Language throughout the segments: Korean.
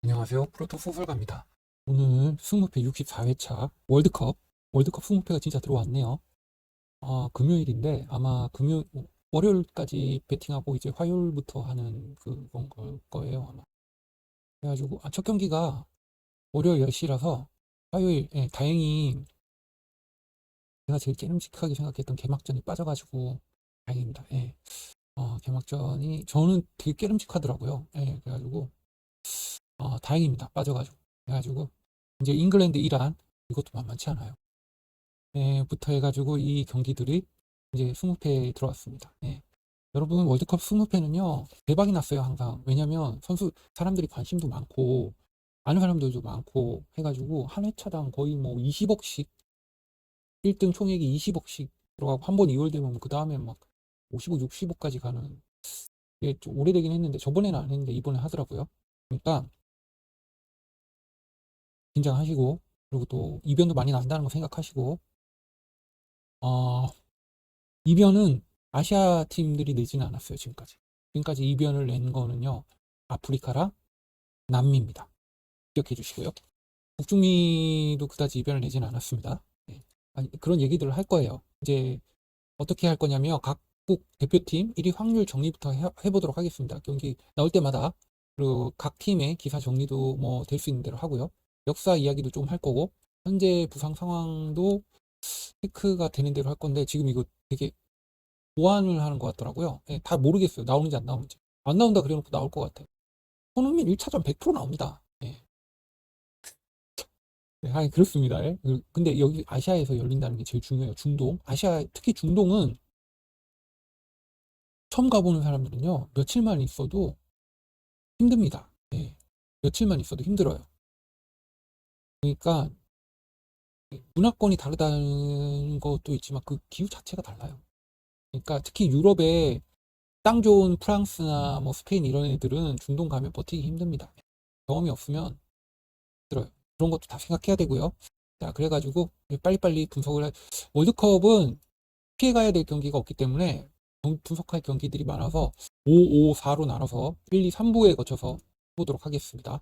안녕하세요. 프로토 소설가입니다. 오늘 승무패 64회차 월드컵 승무패가 진짜 들어왔네요. 금요일인데 아마 월요일까지 배팅하고 이제 화요일부터 하는 그건 걸 거예요, 아마. 그래가지고, 첫 경기가 월요일 10시라서 화요일, 예, 다행히 제가 제일 깨름직하게 생각했던 개막전이 빠져가지고 다행입니다. 예. 개막전이 저는 되게 깨름직하더라고요. 예, 그래가지고, 다행입니다. 빠져가지고. 그래가지고, 이제 잉글랜드, 이란, 이것도 만만치 않아요. 예, 부터 해가지고 이 경기들이 이제 20패에 들어왔습니다. 예. 여러분, 월드컵 20패는요, 대박이 났어요, 항상. 왜냐면 사람들이 관심도 많고, 아는 사람들도 많고, 해가지고, 한 회차당 거의 뭐 20억씩, 1등 총액이 20억씩 들어가고, 한 번 2월 되면 그 다음에 막 50억, 60억까지 가는, 예, 좀 오래되긴 했는데, 저번에는 안 했는데, 이번에 하더라고요. 그러니까, 긴장하시고, 그리고 또 이변도 많이 난다는 거 생각하시고, 어, 이변은 아시아 팀들이 내지는 않았어요, 지금까지. 지금까지 이변을 낸 거는요, 아프리카랑 남미입니다. 기억해 주시고요. 북중미도 그다지 이변을 내지는 않았습니다. 네. 그런 얘기들을 할 거예요. 이제 어떻게 할 거냐면 각국 대표팀 1위 확률 정리부터 해보도록 하겠습니다. 경기 나올 때마다. 그리고 각 팀의 기사 정리도 뭐 될 수 있는 대로 하고요. 역사 이야기도 좀 할 거고, 현재 부상 상황도 체크가 되는 대로 할 건데, 지금 이거 되게 보완을 하는 것 같더라고요. 예, 다 모르겠어요. 나오는지 안 나오는지. 안 나온다 그래놓고 나올 것 같아요. 손흥민 1차전 100% 나옵니다. 예. 네, 그렇습니다. 예. 근데 여기 아시아에서 열린다는 게 제일 중요해요. 중동. 특히 중동은 처음 가보는 사람들은요, 며칠만 있어도 힘듭니다. 예. 며칠만 있어도 힘들어요. 그러니까 문화권이 다르다는 것도 있지만 그 기후 자체가 달라요. 그러니까 특히 유럽에 땅 좋은 프랑스나 뭐 스페인 이런 애들은 중동 가면 버티기 힘듭니다. 경험이 없으면 들어요. 그런 것도 다 생각해야 되고요. 자, 그래가지고 빨리빨리 월드컵은 피해가야 될 경기가 없기 때문에 분석할 경기들이 많아서 5, 5, 4로 나눠서 1, 2, 3부에 거쳐서 보도록 하겠습니다.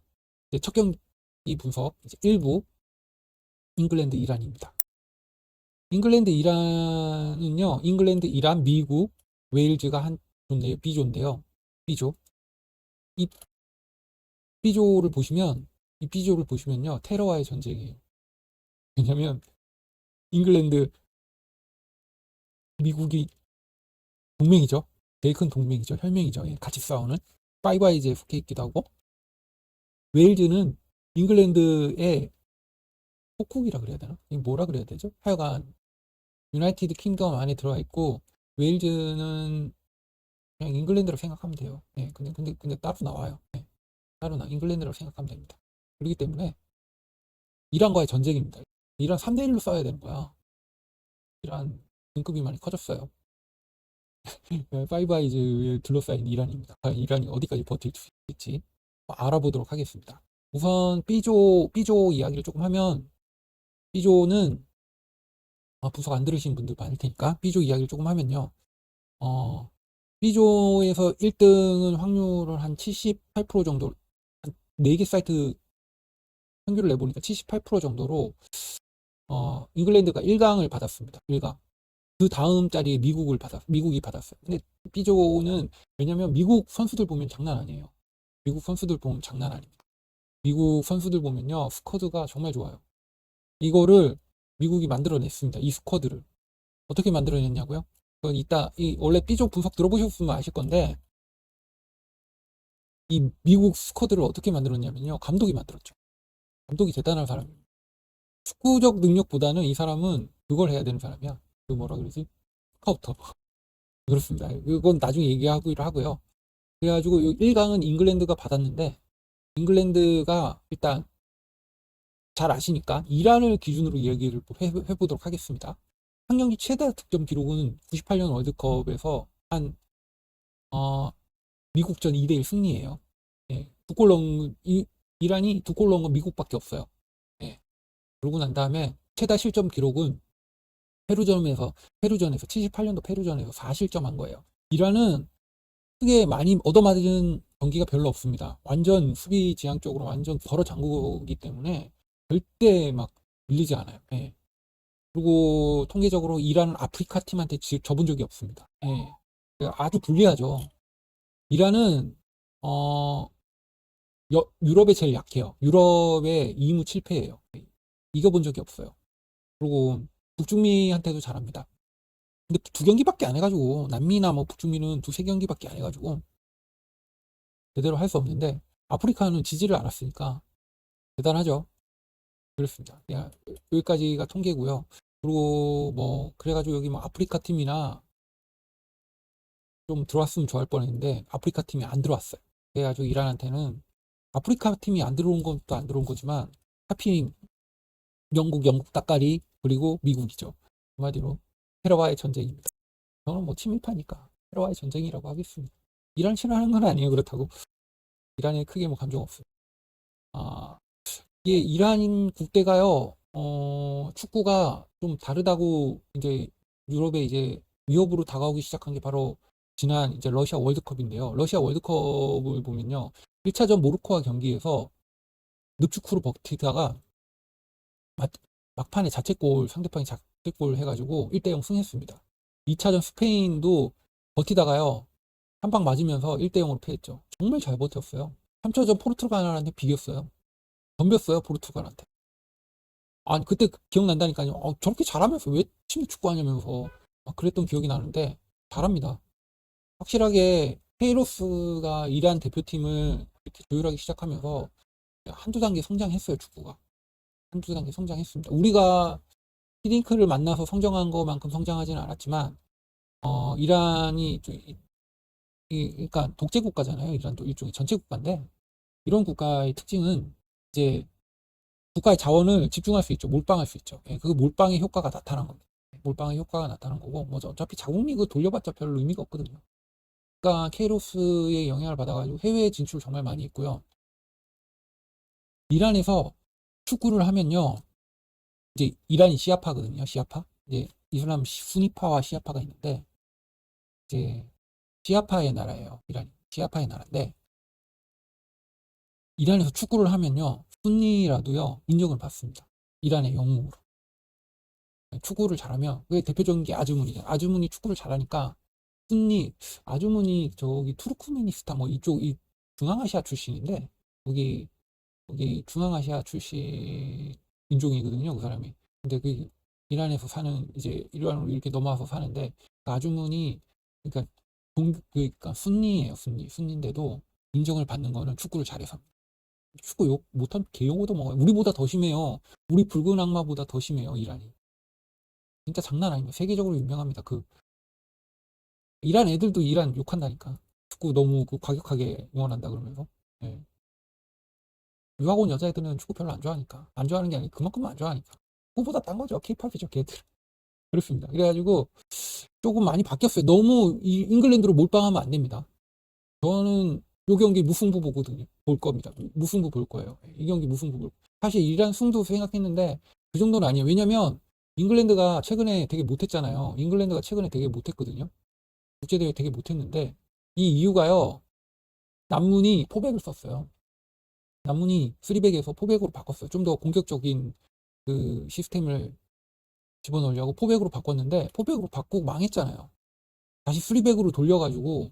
이제 첫 경기 분석, 이제 1부, 잉글랜드, 이란입니다. 잉글랜드, 이란, 미국, 웨일즈가 한 조인데요. B조인데요. B조. 이 B조를 보시면, 이 B조를 보시면요. 테러와의 전쟁이에요. 왜냐면, 잉글랜드, 미국이 동맹이죠. 제일 큰 동맹이죠. 혈맹이죠. 예, 같이 싸우는. 파이브아이즈에 속해 있기도 하고. 웨일즈는 잉글랜드의 속국이라 그래야 되나? 이 뭐라 그래야 되죠? 하여간 유나이티드 킹덤 안에 들어가 있고, 웨일즈는 그냥 잉글랜드라고 생각하면 돼요. 예, 근데 따로 나와요. 예, 잉글랜드라고 생각하면 됩니다. 그렇기 때문에 이란과의 전쟁입니다. 이란 3대1로 싸워야 되는 거야. 이란 등급이 많이 커졌어요. 파이브 아이즈에 둘러싸인 이란입니다. 과연 이란이 어디까지 버틸 수 있을지 알아보도록 하겠습니다. 우선 B조 이야기를 조금 하면, B조는 분석 안 들으신 분들 많을 테니까 B조 이야기를 조금 하면요. 어, B조에서 1등은 확률을 한 78% 정도, 한 4개 사이트 평균을 내보니까 78% 정도로 잉글랜드가 1강을 받았습니다. 1강. 그 다음 자리에 미국이 받았어요. 근데 B조는, 왜냐면 미국 선수들 보면 장난 아니에요. 미국 선수들 보면 장난 아닙니다. 미국 선수들 보면요, 스쿼드가 정말 좋아요. 이거를 미국이 만들어냈습니다. 이 스쿼드를. 어떻게 만들어냈냐고요? 그건 원래 B조 분석 들어보셨으면 아실 건데, 이 미국 스쿼드를 어떻게 만들었냐면요, 감독이 만들었죠. 감독이 대단한 사람이에요. 축구적 능력보다는 이 사람은 그걸 해야 되는 사람이야. 그 뭐라 그러지? 스카우터. 그렇습니다. 그건 나중에 얘기하기로 하고요. 그래가지고 1강은 잉글랜드가 받았는데, 잉글랜드가 일단 잘 아시니까 이란을 기준으로 얘기를 해보도록 하겠습니다. 한 경기 최다 득점 기록은 98년 월드컵에서 어, 미국전 2대1 승리예요. 예, 이란이 2골 넣은 건 미국밖에 없어요. 예, 그러고 난 다음에 최다 실점 기록은 페루전에서 78년도 페루전에서 4실점한 거예요. 이란은 크게 많이 얻어맞은 경기가 별로 없습니다. 완전 수비 지향 쪽으로 완전 벌어 잠그기 때문에 절대 막 밀리지 않아요. 예. 그리고 통계적으로 이란은 아프리카 팀한테 져본 적이 없습니다. 예. 아주 불리하죠. 이란은 어, 유럽에 제일 약해요. 유럽의 2무 7패예요. 이겨본 적이 없어요. 그리고 북중미한테도 잘합니다. 근데 두 경기밖에 안 해가지고 남미나 뭐 북중미는 두세 경기밖에 안 해가지고 제대로 할 수 없는데 아프리카는 지지를 않았으니까 대단하죠. 그렇습니다. 그냥 여기까지가 통계고요. 그리고 뭐 그래가지고 여기 뭐 아프리카 팀이나 좀 들어왔으면 좋아할 뻔했는데 아프리카 팀이 안 들어왔어요. 그래가지고 이란한테는 아프리카 팀이 안 들어온 것도 안 들어온 거지만 하필 영국 따까리 그리고 미국이죠. 한마디로 테러와의 전쟁입니다. 저는 뭐 친밀파니까 테러와의 전쟁이라고 하겠습니다. 이란 싫어하는 건 아니에요. 그렇다고 이란에 크게 뭐 감정 없어요. 아, 이게 이란 국대가요. 축구가 좀 다르다고 이제 유럽에 이제 위협으로 다가오기 시작한 게 바로 지난 이제 러시아 월드컵인데요. 러시아 월드컵을 보면요. 1차전 모로코와 경기에서 늪축구로 버티다가 막판에 자책골, 상대방이 자책골 해가지고 1대0 승했습니다. 2차전 스페인도 버티다가요. 한 방 맞으면서 1대0으로 패했죠. 정말 잘 버텼어요. 3차전 포르투갈한테 비겼어요. 덤볐어요, 포르투갈한테. 아니, 그때 기억난다니까요. 저렇게 잘하면서 왜 침대 축구하냐면서 막 그랬던 기억이 나는데 잘합니다. 확실하게 헤이로스가 이란 대표팀을 이렇게 조율하기 시작하면서 한두 단계 성장했어요, 축구가. 한두 단계 성장했습니다. 우리가 히딩크를 만나서 성장한 것만큼 성장하지는 않았지만, 이란이, 그러니까 독재 국가잖아요. 이란도 일종의 전체 국가인데, 이런 국가의 특징은 이제 국가의 자원을 집중할 수 있죠. 몰빵할 수 있죠. 예, 그 몰빵의 효과가 나타난 겁니다. 몰빵의 효과가 나타난 거고, 뭐 어차피 자국 리그 돌려봤자 별 의미가 없거든요. 그러니까 케이로스의 영향을 받아가지고 해외 진출 정말 많이 했고요. 이란에서 축구를 하면요, 이제 이란이 시아파거든요. 시아파. 이제 이슬람 수니파와 시아파가 있는데 이제 시아파의 나라예요. 이란이 시아파의 나라인데 이란에서 축구를 하면요, 순니라도요 인정을 받습니다. 이란의 영웅으로. 축구를 잘하면 그게 대표적인 게 아주문이죠. 아주문이 축구를 잘하니까 순니 아주문이 저기 투르크메니스탄 뭐 이쪽 이 중앙아시아 출신인데 여기 중앙아시아 출신 인종이거든요, 그 사람이. 근데 그 이란에서 사는 이제 이란으로 이렇게 넘어와서 사는데 그 아주머니 그러니까 그러니까 순니예요, 순니인데도 인정을 받는 거는 축구를 잘해서. 축구 욕 못한 개욕도 먹어요. 우리보다 더 심해요. 우리 붉은 악마보다 더 심해요, 이란이. 진짜 장난 아닙니다. 세계적으로 유명합니다. 그 이란 애들도 이란 욕한다니까. 축구 너무 그 과격하게 응원한다 그러면서. 예. 유학 온 여자애들은 축구 별로 안 좋아하니까. 안 좋아하는 게 아니고 그만큼 안 좋아하니까. 축구보다 딴 거죠. 케이팝이죠, 걔들. 그렇습니다. 그래가지고 조금 많이 바뀌었어요. 너무 잉글랜드로 몰빵하면 안 됩니다. 저는 요 경기 무승부 보거든요. 볼 겁니다. 무승부 볼 거예요. 이 경기 무승부 볼 거예요. 사실 이란 승도 생각했는데 그 정도는 아니에요. 왜냐면 잉글랜드가 최근에 되게 못했잖아요. 잉글랜드가 최근에 되게 못했거든요. 국제대회 되게 못했는데 이 이유가요. 남문이 포백을 썼어요. 남문이 3백에서 포백으로 바꿨어요. 좀 더 공격적인 그 시스템을 집어넣으려고 포백으로 바꿨는데 포백으로 바꾸고 망했잖아요. 다시 3백으로 돌려가지고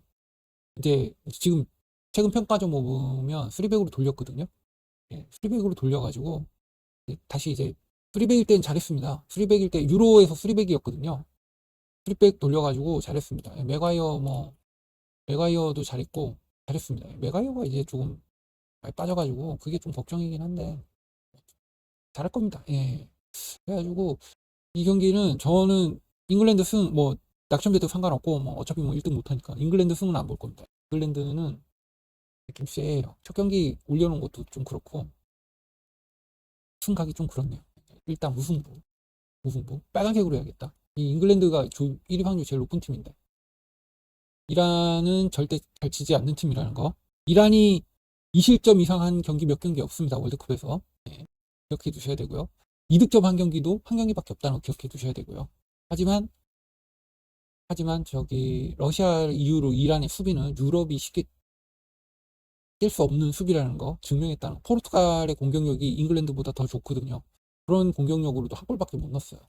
이제 지금 최근 평가점 보면 3백으로 돌렸거든요. 예, 3백으로 돌려가지고 다시 이제 3백일 때는 잘했습니다. 3백일 때 유로에서 3백이었거든요. 3백 돌려가지고 잘했습니다. 예, 맥과이어도 잘했고 잘했습니다. 예, 맥과이어가 이제 조금 많이 빠져가지고 그게 좀 걱정이긴 한데 잘할 겁니다. 예. 그래가지고 이 경기는 저는 잉글랜드 승 뭐 낙점돼도 상관없고 뭐 어차피 뭐 1등 못하니까 잉글랜드 승은 안 볼 겁니다. 잉글랜드는 좀 세요. 첫 경기 올려놓은 것도 좀 그렇고 승 가기 좀 그렇네요. 일단 무승부 빨간색으로 해야겠다. 이 잉글랜드가 1위 확률 제일 높은 팀인데 이란은 절대 잘 치지 않는 팀이라는 거. 이란이 20점 이상 한 경기 몇 경기 없습니다. 월드컵에서. 네, 기억해 두셔야 되고요. 이득점 한 경기도 한 경기밖에 없다는 거 기억해 두셔야 되고요. 하지만 저기 러시아 이후로 이란의 수비는 유럽이 쉽게 깰 수 없는 수비라는 거 증명했다는 거. 포르투갈의 공격력이 잉글랜드보다 더 좋거든요. 그런 공격력으로도 한 골밖에 못 넣었어요.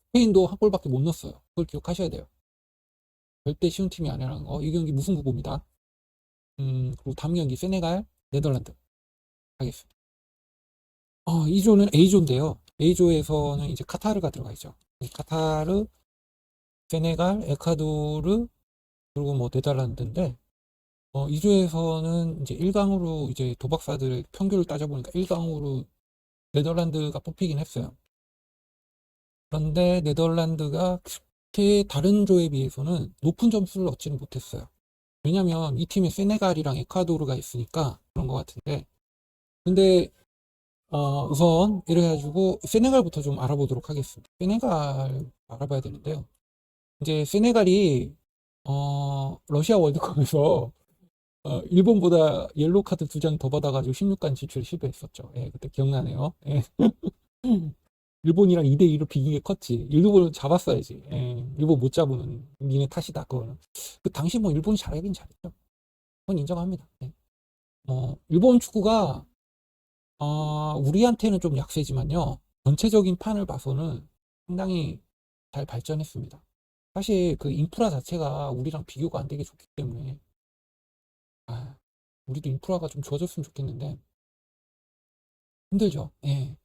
스페인도 한 골밖에 못 넣었어요. 그걸 기억하셔야 돼요. 절대 쉬운 팀이 아니라는 거. 이 경기 무승부 봅니다. 그리고 다음 경기 세네갈, 네덜란드 하겠습니다. 2조는 A조인데요. A조에서는 이제 카타르가 들어가 있죠. 카타르, 세네갈, 에콰도르, 그리고 뭐 네덜란드인데, 2조에서는 이제 1강으로 이제 도박사들의 평균을 따져보니까 1강으로 네덜란드가 뽑히긴 했어요. 그런데 네덜란드가 그렇게 다른 조에 비해서는 높은 점수를 얻지는 못했어요. 왜냐면 이 팀에 세네갈이랑 에콰도르가 있으니까 그런 것 같은데. 근데 우선 이래가지고 세네갈부터 좀 알아보도록 하겠습니다. 세네갈 알아봐야 되는데요. 이제 세네갈이 러시아 월드컵에서 일본보다 옐로우 카드 2장 더 받아가지고 16강 진출에 실패했었죠. 예, 그때 기억나네요. 예. 일본이랑 2대2로 비긴 게 컸지. 일본을 잡았어야지. 예, 일본 못 잡으면 니네 탓이다, 그거는. 그 당시 뭐 일본이 잘하긴 잘했죠. 그건 인정합니다. 예. 일본 축구가 우리한테는 좀 약세지만요. 전체적인 판을 봐서는 상당히 잘 발전했습니다. 사실 그 인프라 자체가 우리랑 비교가 안 되게 좋기 때문에 우리도 인프라가 좀 좋아졌으면 좋겠는데 힘들죠. 예.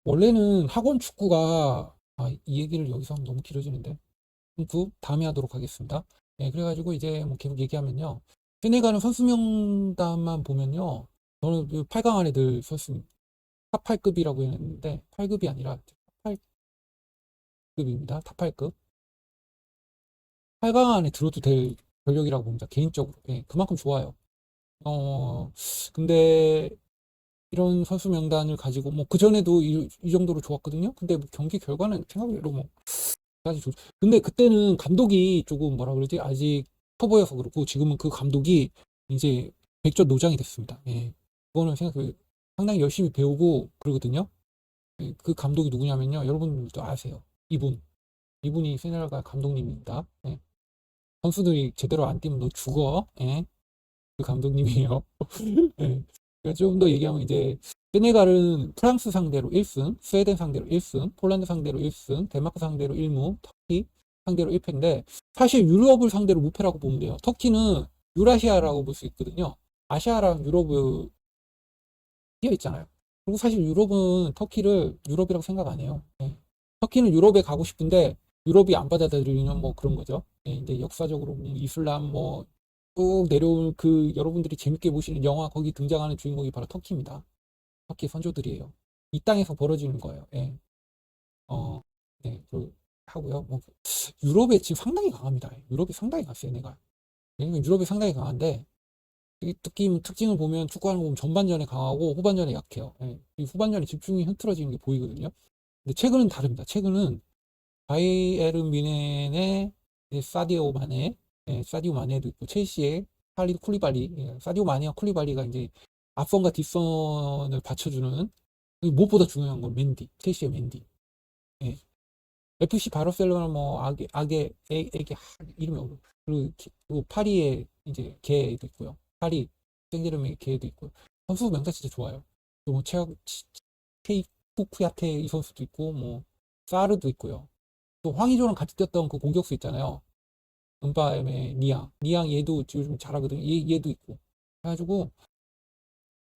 원래는 학원 축구가 이 얘기를 여기서 하면 너무 길어지는데 다음에 하도록 하겠습니다. 예, 그래가지고 이제 뭐 계속 얘기하면요. 세네갈은 선수 명단만 보면요. 저는 그 8강 안에 늘 선수 탑 8급이라고 했는데 8급이 아니라 탑 8급입니다. 탑 8급. 8강 안에 들어도 될 전력이라고 봅니다. 개인적으로. 예, 그만큼 좋아요. 근데 이런 선수 명단을 가지고 뭐 그전에도 이 정도로 좋았거든요. 근데 뭐 경기 결과는 생각외로 뭐 사실 근데 그때는 감독이 조금 뭐라 그러지? 아직 초보여서 그렇고 지금은 그 감독이 이제 백전 노장이 됐습니다. 예. 그거는 상당히 열심히 배우고 그러거든요. 예, 그 감독이 누구냐면요. 여러분들도 아세요. 이분이 세네갈 감독님입니다. 예. 선수들이 제대로 안 뛰면 너 죽어. 예. 그 감독님이에요. 예. 좀 더 얘기하면 이제 세네갈은 프랑스 상대로 1승, 스웨덴 상대로 1승, 폴란드 상대로 1승, 덴마크 상대로 1무, 터키 상대로 1패인데 사실 유럽을 상대로 무패라고 보면 돼요. 터키는 유라시아라고 볼 수 있거든요. 아시아랑 유럽을 끼어 있잖아요. 그리고 사실 유럽은 터키를 유럽이라고 생각 안 해요. 예. 터키는 유럽에 가고 싶은데 유럽이 안 받아들이는 뭐 그런 거죠. 예, 근데 역사적으로 뭐 이슬람 뭐 쭉 내려올 그 여러분들이 재밌게 보시는 영화 거기 등장하는 주인공이 바로 터키입니다. 터키 선조들이에요. 이 땅에서 벌어지는 거예요. 예. 네, 하고요. 뭐 유럽에 지금 상당히 강합니다. 유럽이 상당히 강했어요, 내가. 왜냐면 유럽이 상당히 강한데 이 특징을 보면 축구하는 거 보면 전반전에 강하고 후반전에 약해요. 예. 이 후반전에 집중이 흐트러지는 게 보이거든요. 근데 최근은 다릅니다. 최근은 바이에른 뮌헨의 사디오 마네, 사디오 마네도 있고 첼시의 칼리드 쿨리발리, 사디오 마네와 쿨리발리가 이제 앞선과 뒷선을 받쳐주는 무엇보다 중요한 건 맨디, 첼시의 맨디. 예. FC 바르셀로나 뭐 이름이 어려워. 그리고 파리의 이제 걔도 있고요. 파리 생제르맹의 걔도 있고요. 선수 명단 진짜 좋아요. 뭐 케이푸쿠야테 이 선수도 있고 뭐 사르도 있고요. 또 황의조랑 같이 뛰었던 그 공격수 있잖아요. 은바엠의 니앙 얘도 요즘 잘하거든요. 얘도 있고. 그래가지고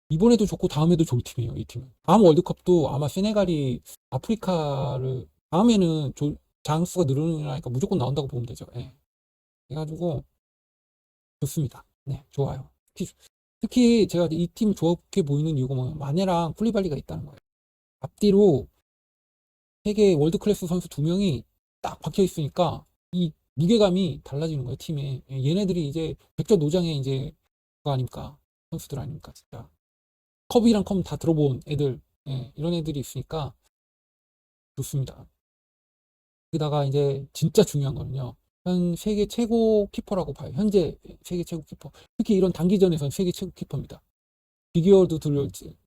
이번에도 좋고 다음에도 좋을 팀이에요. 이 팀은. 다음 월드컵도 아마 세네갈이 아프리카를 다음에는 장수가 늘어나니까 무조건 나온다고 보면 되죠. 예. 그래가지고 좋습니다. 네, 좋아요. 특히 제가 이 팀 좋게 보이는 이유가 뭐냐면 마네랑 쿨리발리가 있다는 거예요. 앞뒤로 세계 월드 클래스 선수 2명이 딱 박혀 있으니까 이 무게감이 달라지는 거예요, 팀에. 예, 얘네들이 이제 백전 노장의 이제 그거 아닙니까? 선수들 아닙니까, 진짜. 컵이랑 컵 다 들어본 애들, 예, 이런 애들이 있으니까 좋습니다. 여기다가 이제 진짜 중요한 거는요. 현 세계 최고 키퍼라고 봐요. 현재 세계 최고 키퍼. 특히 이런 단기전에선 세계 최고 키퍼입니다. 비기어도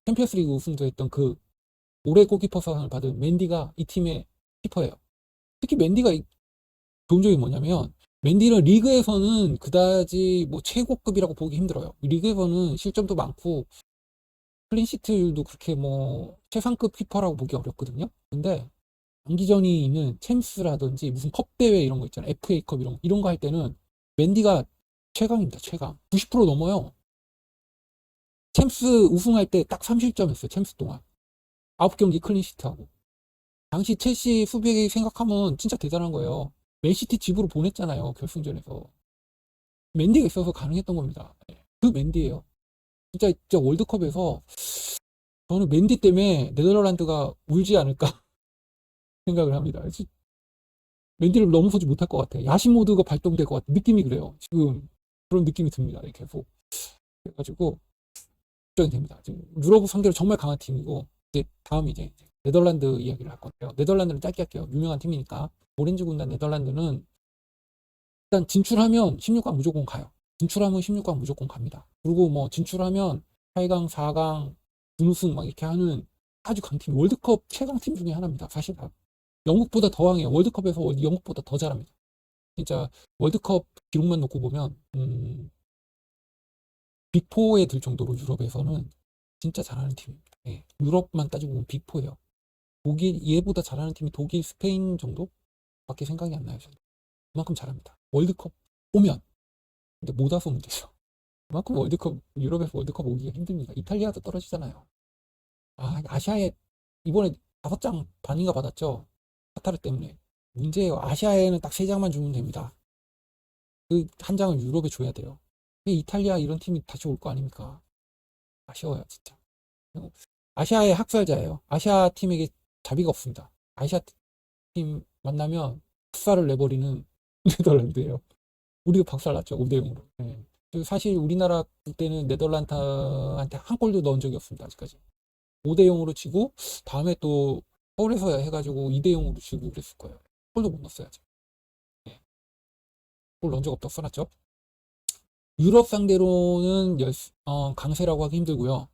챔피언스 리그 우승도 했던 그 올해 골키퍼상을 받은 맨디가 이 팀의 키퍼예요. 특히 맨디가 좋은 점이 뭐냐면 맨디는 리그에서는 그다지 뭐 최고급이라고 보기 힘들어요. 리그에서는 실점도 많고 클린시트율도 그렇게 뭐 최상급 키퍼라고 보기 어렵거든요. 근데 장기전이 있는 챔스라든지 무슨 컵 대회 이런 거 있잖아요. FA컵 이런 거 할 때는 맨디가 최강입니다. 최강. 90% 넘어요. 챔스 우승할 때 딱 3실점 했어요. 챔스 동안. 9경기 클린시트하고. 당시 첼시 수비 생각하면 진짜 대단한 거예요. 맨시티 집으로 보냈잖아요. 결승전에서. 맨디가 있어서 가능했던 겁니다. 네. 그 맨디예요. 진짜 월드컵에서 저는 맨디 때문에 네덜란드가 울지 않을까 생각을 합니다. 맨디를 넘어서지 못할 것 같아. 야신 모드가 발동될 것 같아. 느낌이 그래요. 지금 그런 느낌이 듭니다. 계속. 그래가지고 걱정이 됩니다. 지금 유럽 상대로 정말 강한 팀이고 이제 다음 이제 네덜란드 이야기를 할 건데요. 네덜란드는 짧게 할게요. 유명한 팀이니까. 오렌지 군단 네덜란드는 일단 진출하면 16강 무조건 가요. 진출하면 16강 무조건 갑니다. 그리고 뭐 진출하면 8강, 4강, 준우승 막 이렇게 하는 아주 강팀, 월드컵 최강팀 중에 하나입니다. 사실 영국보다 더 강해요. 월드컵에서 영국보다 더 잘합니다. 진짜 월드컵 기록만 놓고 보면 빅4에 들 정도로 유럽에서는 진짜 잘하는 팀입니다. 예, 유럽만 따지고 보면 빅4예요. 독일, 얘보다 잘하는 팀이 독일, 스페인 정도밖에 생각이 안 나요. 저는. 그만큼 잘합니다. 월드컵 오면. 근데 못 와서 문제죠. 그만큼 유럽에서 월드컵 오기가 힘듭니다. 이탈리아도 떨어지잖아요. 아시아에 이번에 5장 반인가 받았죠. 카타르 때문에. 문제예요. 아시아에는 딱 3장만 주면 됩니다. 그 한 장을 유럽에 줘야 돼요. 이탈리아 이런 팀이 다시 올 거 아닙니까? 아쉬워요, 진짜. 아시아의 학살자예요. 아시아 팀에게 자비가 없습니다. 아시아 팀 만나면 박살을 내버리는 네덜란드예요. 우리가 박살났죠, 5대0으로. 네. 사실 우리나라 때는 네덜란드한테 한 골도 넣은 적이 없습니다, 아직까지. 5대0으로 치고 다음에 또 서울에서 해가지고 2대0으로 치고 그랬을 거예요. 골도 못 넣었어요, 아직. 네. 골 넣은 적 없다고 써놨죠. 유럽 상대로는 강세라고 하기 힘들고요.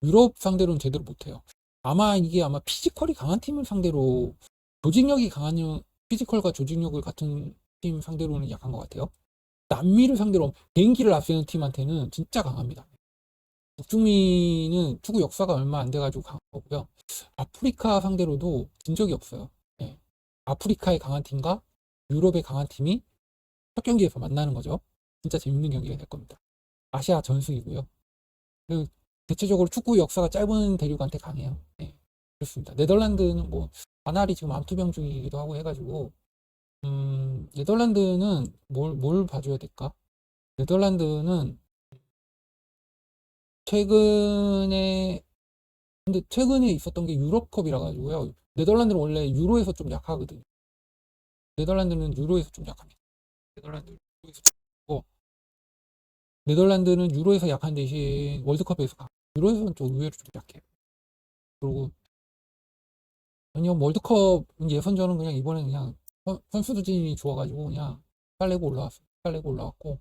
유럽 상대로는 제대로 못해요. 아마 피지컬이 강한 팀을 상대로 조직력이 강한 피지컬과 조직력을 같은 팀 상대로는 약한 것 같아요. 남미를 상대로 개인기를 앞세우는 팀한테는 진짜 강합니다. 북중미는 축구 역사가 얼마 안 돼가지고 강한 거고요. 아프리카 상대로도 진 적이 없어요. 예. 아프리카의 강한 팀과 유럽의 강한 팀이 첫 경기에서 만나는 거죠. 진짜 재밌는 경기가 될 겁니다. 아시아 전승이고요. 그리고 대체적으로 축구 역사가 짧은 대륙한테 강해요. 네, 그렇습니다. 네덜란드는 뭐 가나리 지금 암투병 중이기도 하고 해가지고 네덜란드는 뭘 봐줘야 될까? 네덜란드는 최근에 근데 최근에 있었던 게 유럽컵이라 가지고요. 네덜란드는 원래 유로에서 좀 약하거든요. 네덜란드는 유로에서 좀 약합니다. 네덜란드는 유로에서 좀 약하고 네덜란드는 유로에서 약한 대신 월드컵에서 강. 유로에서는 좀 의외로 좀 약해요. 그리고 그냥 월드컵 예선전은 그냥 이번에 그냥 선수들이 좋아가지고 그냥 빨래고 올라왔어요. 빨래고 올라왔고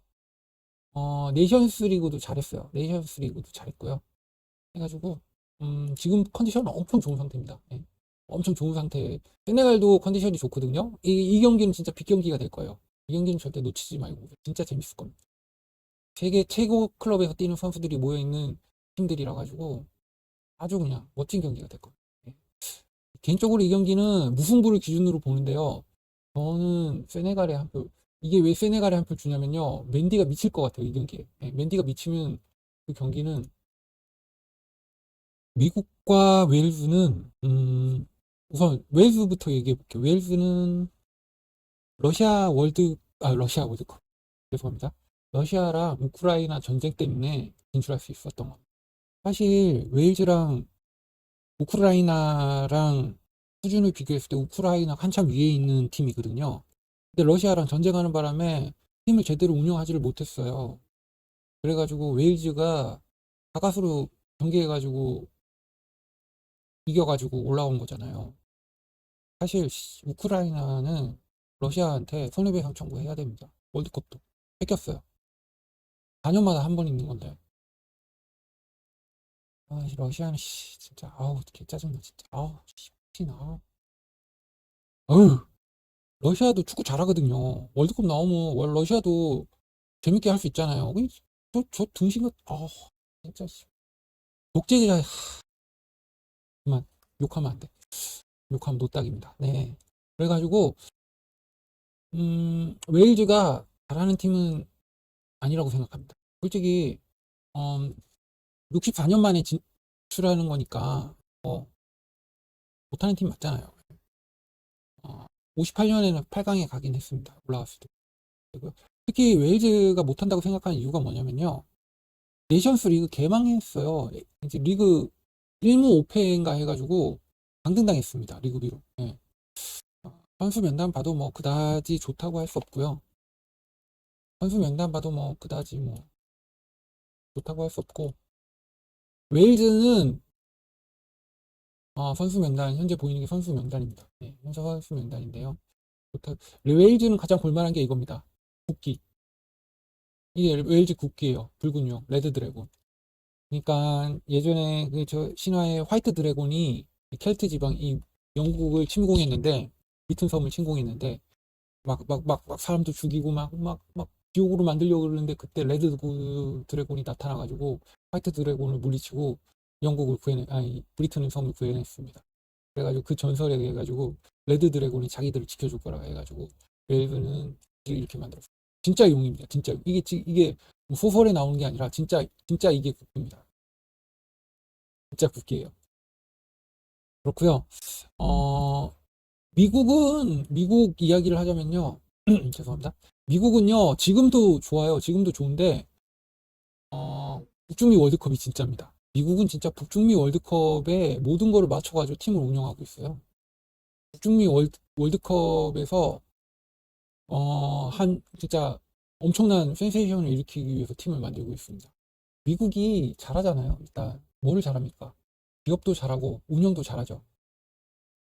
네이션스 리그도 잘했어요. 네이션스 리그도 잘했고요. 해가지고 지금 컨디션은 엄청 좋은 상태입니다. 예. 엄청 좋은 상태. 세네갈도 컨디션이 좋거든요. 이 경기는 진짜 빅 경기가 될 거예요. 이 경기는 절대 놓치지 말고 진짜 재밌을 겁니다. 세계 최고 클럽에서 뛰는 선수들이 모여 있는 팀들이라 가지고 아주 그냥 멋진 경기가 될 겁니다. 예. 개인적으로 이 경기는 무승부를 기준으로 보는데요. 저는 세네갈에 한 표, 이게 왜 세네갈에 한 표 주냐면요. 맨디가 미칠 것 같아요, 이 경기에. 예, 맨디가 미치면 그 경기는 미국과 웨일즈는, 우선 웨일즈부터 얘기해 볼게요. 웨일즈는 러시아 월드컵. 죄송합니다. 러시아랑 우크라이나 전쟁 때문에 진출할 수 있었던 겁니다. 사실 웨일즈랑 우크라이나랑 수준을 비교했을 때 우크라이나가 한참 위에 있는 팀이거든요. 근데 러시아랑 전쟁하는 바람에 팀을 제대로 운영하지를 못했어요. 그래가지고 웨일즈가 가까스로 경기해가지고 이겨가지고 올라온 거잖아요. 사실 우크라이나는 러시아한테 손해배상 청구해야 됩니다. 월드컵도 뺏겼어요. 4년마다 한 번 있는 건데. 러시아는 진짜 아우 개 짜증나 진짜. 아우 씨, 나. 어휴. 러시아도 축구 잘하거든요. 월드컵 나오면 러시아도 재밌게 할 수 있잖아요. 저 등신것, 진짜, 독재자, 그만, 욕하면 안 돼. 욕하면 노딱입니다. 네. 그래가지고, 웨일즈가 잘하는 팀은 아니라고 생각합니다. 솔직히, 64년 만에 진출하는 거니까, 못하는 팀 맞잖아요. 58년에는 8강에 가긴 했습니다. 올라갔을 때. 특히 웨일즈가 못한다고 생각하는 이유가 뭐냐면요. 네이션스 리그 개망했어요. 이제 리그 1무 5패인가 해가지고 강등당했습니다. 리그비로. 예. 선수 명단 봐도 뭐 그다지 좋다고 할 수 없고요. 선수 명단 봐도 뭐 그다지 뭐 좋다고 할 수 없고, 웨일즈는 선수 명단 현재 보이는 게 선수 명단입니다. 네, 현재 선수 명단인데요. 웨일즈는 가장 볼만한 게 이겁니다. 국기. 이게 웨일즈 국기예요. 붉은 용, 레드 드래곤. 그러니까 예전에 저 신화의 화이트 드래곤이 켈트 지방 이 영국을 침공했는데, 비튼 섬을 침공했는데 막 사람도 죽이고 막 지옥으로 만들려고 그러는데, 그때 레드 드래곤이 나타나가지고 화이트 드래곤을 물리치고 영국을 아니 브리튼 섬을 구해냈습니다. 그래가지고 그 전설에 의해 가지고 레드 드래곤이 자기들을 지켜줄 거라고 해가지고 웨일즈는 이렇게 만들었어요. 진짜 용입니다. 진짜 이게 뭐 소설에 나오는 게 아니라 진짜 이게 국기입니다. 진짜 국기예요. 그렇고요. 미국 이야기를 하자면요. 죄송합니다. 미국은요, 지금도 좋아요. 지금도 좋은데, 북중미 월드컵이 진짜입니다. 미국은 진짜 북중미 월드컵에 모든 거를 맞춰가지고 팀을 운영하고 있어요. 북중미 월드컵에서, 진짜 엄청난 센세이션을 일으키기 위해서 팀을 만들고 있습니다. 미국이 잘하잖아요. 일단, 뭐를 잘합니까? 기업도 잘하고, 운영도 잘하죠.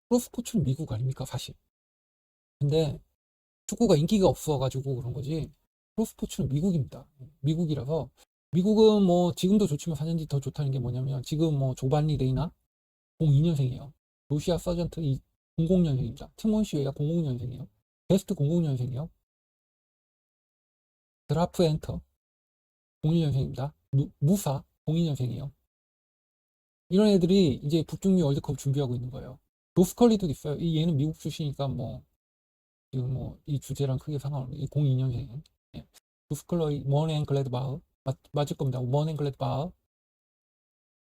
프로스포츠는 미국 아닙니까, 사실. 근데, 축구가 인기가 없어가지고 그런 거지, 프로스포츠는 미국입니다. 미국이라서 미국은 뭐 지금도 좋지만 4년 뒤 더 좋다는 게 뭐냐면, 지금 뭐 조반니 레이나 02년생이에요. 로시아 서전트 00년생입니다. 티몬시 웨가 00년생이에요. 베스트 00년생이에요. 드라프 엔터 01년생입니다. 무사 02년생이에요. 이런 애들이 이제 북중미 월드컵 준비하고 있는 거예요. 로스컬리도 있어요. 얘는 미국 출신이니까 뭐 지금 뭐 이 주제랑 크게 상관없는 02년생. 예. 루스클러이 머넨 글래드바흐 맞을 겁니다. 머넨 글래드바흐,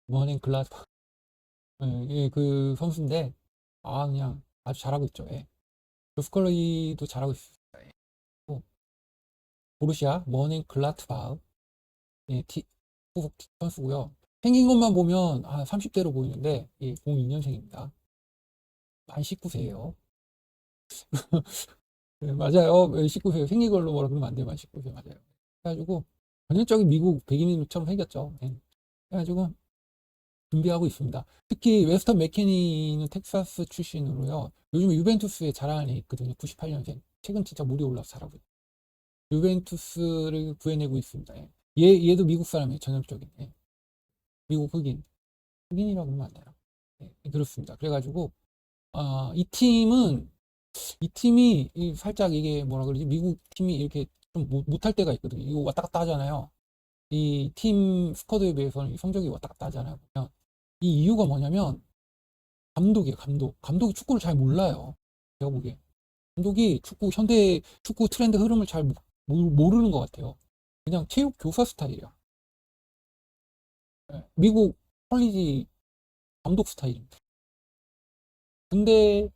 머넨 글라드바흐. 예, 예, 그 선수인데 그냥 아주 잘하고 있죠. 예. 루스컬러이도 잘하고 있습니다. 예. 또 보루시아 머넨 글라드바흐, 예, 후속 선수고요. 생긴 것만 보면 30대로 보이는데, 예, 02년생입니다. 만 19세예요. 네, 맞아요. 19세 생긴 걸로 뭐라 그러면 안 돼요. 만 19세 맞아요. 그래가지고 전형적인 미국 백인처럼 생겼죠. 네. 그래가지고 준비하고 있습니다. 특히 웨스턴 맥케니는 텍사스 출신으로요. 요즘 유벤투스에 잘하는 애 있거든요. 98년생. 최근 진짜 물이 올라서 잘하고 있어요. 유벤투스를 구해내고 있습니다. 예. 얘도 미국 사람이에요. 전형적인. 예. 미국 흑인이라고 하면 안 되나? 예, 그렇습니다. 그래가지고 이 팀이 살짝 이게 뭐라 그러지? 미국 팀이 이렇게 좀 못할 때가 있거든요. 이거 왔다 갔다 하잖아요. 이 팀 스쿼드에 비해서는 성적이 왔다 갔다 하잖아요. 그냥 이 이유가 뭐냐면 감독이에요. 감독이 축구를 잘 몰라요. 제가 보기에 감독이 현대 축구 트렌드 흐름을 잘 모르는 것 같아요. 그냥 체육 교사 스타일이야. 예, 미국 컬리지 감독 스타일입니다. 근데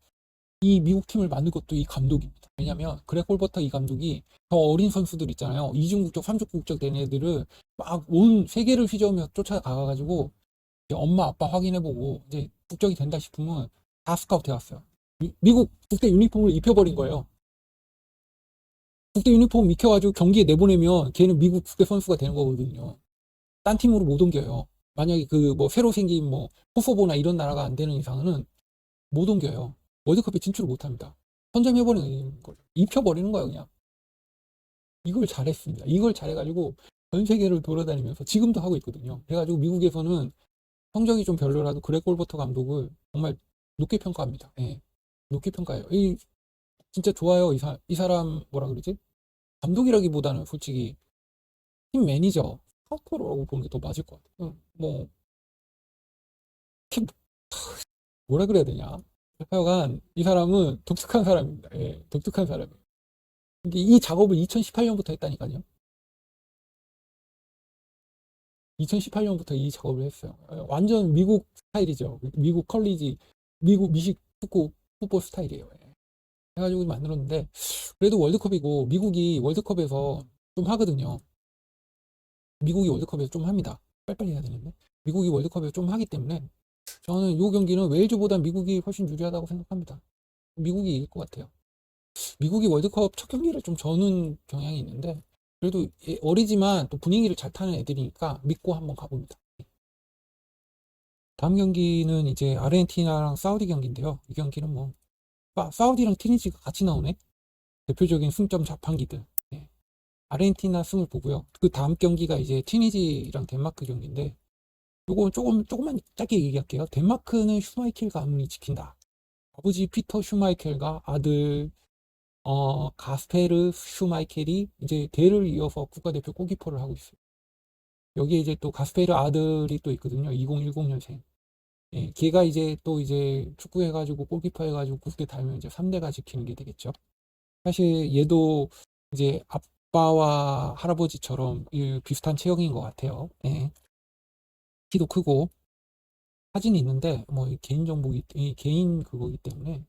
이 미국 팀을 만든 것도 이 감독입니다. 왜냐면 그렉 홀버터 이 감독이 더 어린 선수들 있잖아요. 이중 국적, 삼중 국적 된 애들을 막 온 세계를 휘저으며 쫓아가가지고 엄마 아빠 확인해보고 이제 국적이 된다 싶으면 다 스카우트 해왔어요. 미국 국대 유니폼을 입혀버린 거예요. 국대 유니폼 입혀가지고 경기에 내보내면 걔는 미국 국대 선수가 되는 거거든요. 딴 팀으로 못 옮겨요. 만약에 그 뭐 새로 생긴 뭐 코소보나 이런 나라가 안 되는 이상은 못 옮겨요. 월드컵에 진출을 못 합니다. 선점해버리는 거죠. 입혀버리는 거예요, 그냥. 이걸 잘했습니다. 이걸 잘해가지고 전 세계를 돌아다니면서 지금도 하고 있거든요. 그래가지고 미국에서는 성적이 좀 별로라도 그렉 골버터 감독을 정말 높게 평가합니다. 예. 높게 평가해요. 진짜 좋아요. 이 사람 뭐라 그러지? 감독이라기보다는 솔직히 팀 매니저, 스카우터라고 보는 게 더 맞을 것 같아요. 뭐 팀 뭐라 그래야 되냐? 하여간 이 사람은 독특한 사람입니다. 예, 독특한 사람이에요. 근데 이 작업을 2018년부터 했다니까요. 2018년부터 이 작업을 했어요. 완전 미국 스타일이죠. 미국 컬리지, 미국 미식 축구 풋볼 스타일이에요. 예. 해가지고 만들었는데 그래도 월드컵이고 미국이 월드컵에서 좀 하거든요. 미국이 월드컵에서 좀 합니다. 빨리빨리 해야 되는데 미국이 월드컵에서 좀 하기 때문에 저는 이 경기는 웨일즈보다 미국이 훨씬 유리하다고 생각합니다. 미국이 이길 것 같아요. 미국이 월드컵 첫 경기를 좀 저는 경향이 있는데 그래도 어리지만 또 분위기를 잘 타는 애들이니까 믿고 한번 가봅니다. 다음 경기는 이제 아르헨티나랑 사우디 경기인데요. 이 경기는 뭐 사우디랑 튀니지가 같이 나오네. 대표적인 승점 자판기들. 예. 아르헨티나 승을 보고요. 그 다음 경기가 이제 튀니지랑 덴마크 경기인데 요거 조금만 짧게 얘기할게요. 덴마크는 슈마이켈 가문이 지킨다. 아버지 피터 슈마이켈과 아들 가스페르 슈마이켈이 이제 대를 이어서 국가대표 골키퍼를 하고 있어요. 여기에 이제 또 가스페르 아들이 또 있거든요. 2010년생. 예, 걔가 이제 또 이제 축구 해가지고 골키퍼 해가지고 국대 달면 이제 3대가 지키는 게 되겠죠. 사실 얘도 이제 아빠와 할아버지처럼 비슷한 체형인 것 같아요. 예. 키도 크고 사진이 있는데 뭐 개인 그거기 때문에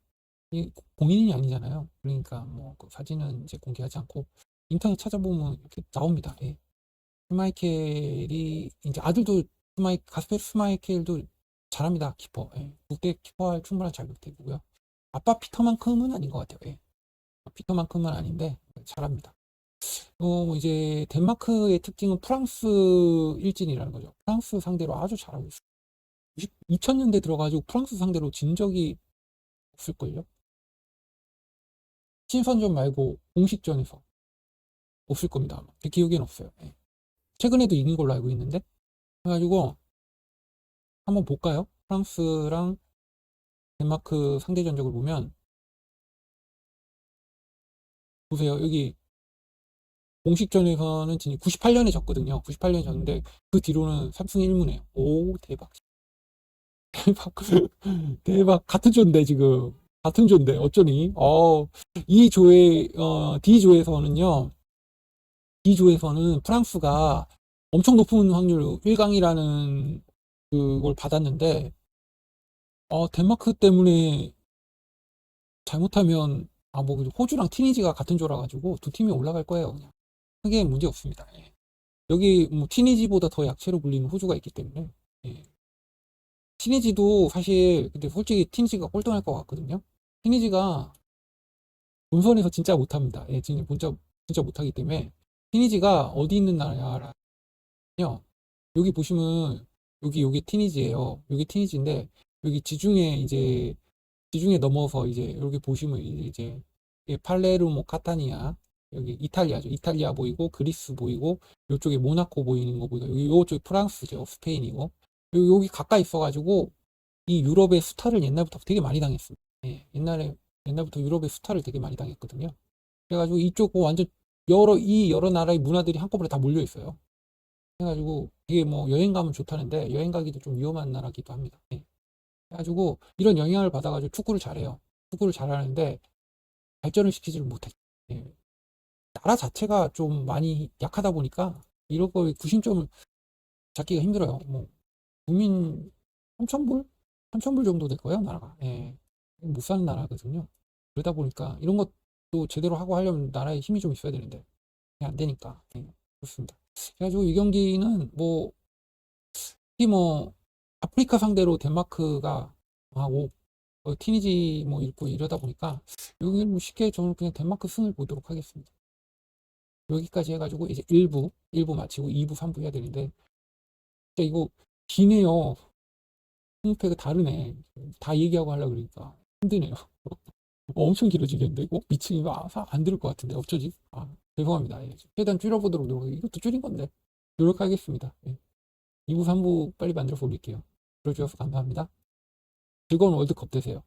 이 공인이 아니잖아요. 그러니까 뭐 그 사진은 이제 공개하지 않고 인터넷 찾아보면 이렇게 나옵니다. 예. 스마이켈이 이제 아들도 가스페르 스마이켈도 잘합니다. 키퍼. 예. 국대 키퍼할 충분한 자격되고요. 아빠 피터만큼은 아닌 것 같아요. 예. 피터만큼은 아닌데 잘합니다. 이제 덴마크의 특징은 프랑스 일진이라는 거죠. 프랑스 상대로 아주 잘하고 있어요. 2000년대 들어가지고 프랑스 상대로 진 적이 없을걸요? 친선전 말고 공식전에서 없을 겁니다. 아마. 제 기억엔 없어요. 예. 최근에도 이긴 걸로 알고 있는데 그래가지고 한번 볼까요? 프랑스랑 덴마크 상대 전적을 보면 보세요. 여기 공식전에서는 98년에 졌거든요. 98년에 졌는데 그 뒤로는 3승 1무네요. 오 대박. 대박. 대박. 같은 조인데 지금. 같은 조인데 어쩌니? 이 조의 D조에서는요. D조에서는 프랑스가 엄청 높은 확률 1강이라는 그걸 받았는데 덴마크 때문에 잘못하면 뭐 호주랑 튀니지가 같은 조라 가지고 두 팀이 올라갈 거예요. 그냥 크게 문제 없습니다. 예. 여기 뭐 튀니지보다 더 약체로 불리는 호주가 있기 때문에 예. 튀니지도 사실 근데 솔직히 튀니지가 꼴등할 것 같거든요. 튀니지가 본선에서 진짜 못합니다. 예, 진짜 못하기 때문에 튀니지가 어디 있는 나라냐요? 여기 보시면 여기 튀니지예요. 여기 튀니지인데 여기 지중해 넘어서 이제 여기 보시면 이제 팔레르모 카타니아 여기 이탈리아죠. 이탈리아 보이고 그리스 보이고 이쪽에 모나코 보이는 거 보이고 여기 요쪽 프랑스죠. 스페인이고 여기 가까이 있어가지고 이 유럽의 수탈을 옛날부터 되게 많이 당했습니다. 예, 옛날부터 유럽의 수탈을 되게 많이 당했거든요. 그래가지고 이쪽 완전 여러 나라의 문화들이 한꺼번에 다 몰려 있어요. 그래가지고 이게 뭐 여행 가면 좋다는데 여행 가기도 좀 위험한 나라기도 합니다. 예. 그래가지고 이런 영향을 받아가지고 축구를 잘해요. 축구를 잘하는데 발전을 시키지를 못해. 예. 나라 자체가 좀 많이 약하다 보니까 이런 거에 구심점을 잡기가 힘들어요. 뭐 국민 3,000불? 3,000불 정도 될 거예요, 나라가. 예. 못 사는 나라거든요. 그러다 보니까 이런 것도 제대로 하고 하려면 나라에 힘이 좀 있어야 되는데 그게 안 되니까. 예. 그렇습니다. 그래가지고 이 경기는 특히 뭐 아프리카 상대로 덴마크가 하고 튀니지 뭐 있고 이러다 보니까 여기는 뭐 쉽게 저는 그냥 덴마크 승을 보도록 하겠습니다. 여기까지 해가지고 이제 1부 마치고 2부, 3부 해야 되는데 진짜 이거 기네요. 홍패가 다르네. 다 얘기하고 하려고 그러니까 힘드네요. 엄청 길어지겠는데 이거 미치면 안 들을 것 같은데 어쩌지? 죄송합니다. 예. 최대한 줄여보도록 이것도 줄인 건데 노력하겠습니다. 예. 2부, 3부 빨리 만들어서 올릴게요. 들어주셔서 감사합니다. 즐거운 월드컵 되세요.